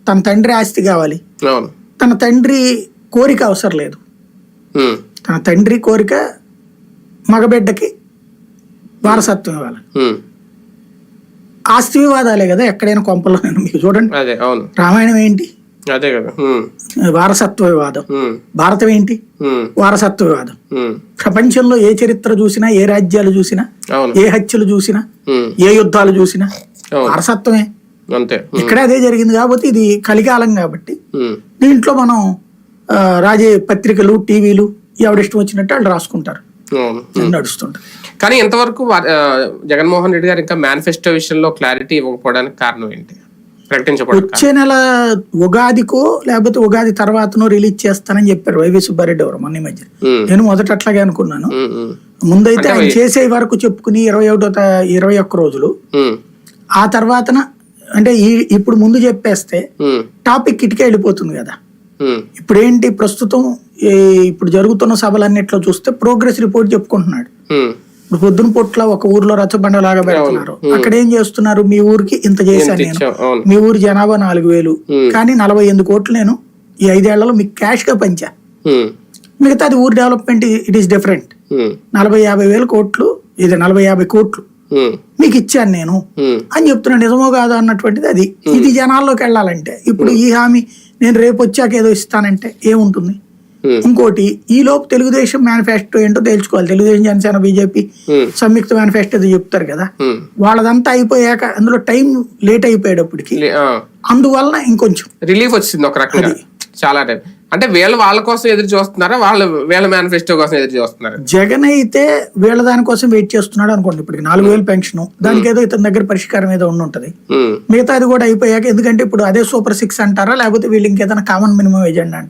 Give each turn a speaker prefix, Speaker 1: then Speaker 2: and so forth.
Speaker 1: తన తండ్రి ఆస్తి కావాలి,
Speaker 2: అవును
Speaker 1: తన తండ్రి కోరిక అవసరం లేదు. తన తండ్రి కోరిక మగబిడ్డకి వారసత్వం ఇవ్వాలి. ఆస్తి వివాదాలే కదా ఎక్కడైనా కొంపలో. మీకు చూడండి,
Speaker 2: అదే అవును
Speaker 1: రామాయణం ఏంటి?
Speaker 2: అదే కదా
Speaker 1: వారసత్వ వివాదం. భారతం ఏంటి? వారసత్వ వివాదం. ప్రపంచంలో ఏ చరిత్ర చూసినా, ఏ రాజ్యాలు చూసినా, ఏ హత్యలు చూసినా, ఏ యుద్ధాలు చూసినా వారసత్వమే.
Speaker 2: అంతే,
Speaker 1: ఇక్కడ అదే జరిగింది. కాబట్టి ఇది కలికాలం కాబట్టి దీంట్లో మనం రాజే పత్రికలు, టీవీలు ఎవడిష్టం వచ్చినట్టు వాళ్ళు రాసుకుంటారు, నడుస్తుంటారు.
Speaker 2: కానీ ఇంతవరకు జగన్మోహన్ రెడ్డి గారు ఇంకా మేనిఫెస్టో విషయంలో క్లారిటీ ఇవ్వకపోవడానికి కారణం ఏంటి?
Speaker 1: వచ్చే నెల ఉగాదికో లేకపోతే ఉగాది తర్వాతనో రిలీజ్ చేస్తానని చెప్పారు వైవి సుబ్బారెడ్డి ఎవరు మొన్న మధ్య. నేను మొదట అట్లాగే అనుకున్నాను. ముందైతే ఆయన చేసే వరకు చెప్పుకుని 21 రోజులు, ఆ తర్వాతన అంటే ఇప్పుడు ముందు చెప్పేస్తే టాపిక్ ఇటుకే వెళ్ళిపోతుంది కదా. ఇప్పుడు ఏంటి ప్రస్తుతం ఇప్పుడు జరుగుతున్న సభలన్నిట్లో చూస్తే ప్రోగ్రెస్ రిపోర్ట్ చెప్పుకుంటున్నాడు. ఇప్పుడు పొద్దున పొట్ల ఒక ఊర్లో రచ్చబండ లాగా పెడుతున్నారు. అక్కడ ఏం చేస్తున్నారు, మీ ఊరికి ఇంత చేశాను నేను, మీ ఊరి జనాభా 4000 కానీ 48 కోట్లు నేను ఈ 5 ఏళ్లలో మీకు క్యాష్ గా పంచా, మిగతాది ఊరి డెవలప్మెంట్ ఇట్ ఈస్ డిఫరెంట్. 40-50 వేల కోట్లు, ఇది 40-50 కోట్లు మీకు ఇచ్చాను నేను అని చెప్తున్నాను. నిజమో కాదో అన్నటువంటిది అది. ఇది జనాల్లోకి వెళ్ళాలంటే ఇప్పుడు ఈ హామీ నేను రేపు వచ్చాక ఏదో ఇస్తానంటే ఏముంటుంది? ఇంకోటి, ఈ లోపు తెలుగుదేశం మేనిఫెస్టో ఏంటో తెలుసుకోవాలి. తెలుగుదేశం, జనసేన, బీజేపీ సంయుక్త మేనిఫెస్టో చెప్తారు కదా, వాళ్ళదంతా అయిపోయాక అందులో టైం లేట్ అయిపోయేటప్పటికి అందువలన ఇంకొంచెం
Speaker 2: రిలీఫ్ వచ్చింది ఒక రకంగా. చాలా టైం అంటే వాళ్ళ కోసం ఎదురు చూస్తున్నారా, వీళ్ళ మేనిఫెస్టో కోసం ఎదురు చూస్తున్నారు?
Speaker 1: జగన్ అయితే వీళ్ళ దానికోసం వెయిట్ చేస్తున్నాడు అనుకోండి. ఇప్పటికి 4000 పెన్షన్, దానికి ఏదో ఇతని దగ్గర పరిష్కారం ఏదో ఉంటది. మిగతా అది కూడా అయిపోయాక, ఎందుకంటే ఇప్పుడు అదే సూపర్ 6 అంటారా, లేకపోతే వీళ్ళు ఇంకేదైనా కామన్ మినిమం ఏజెండా అంటారా?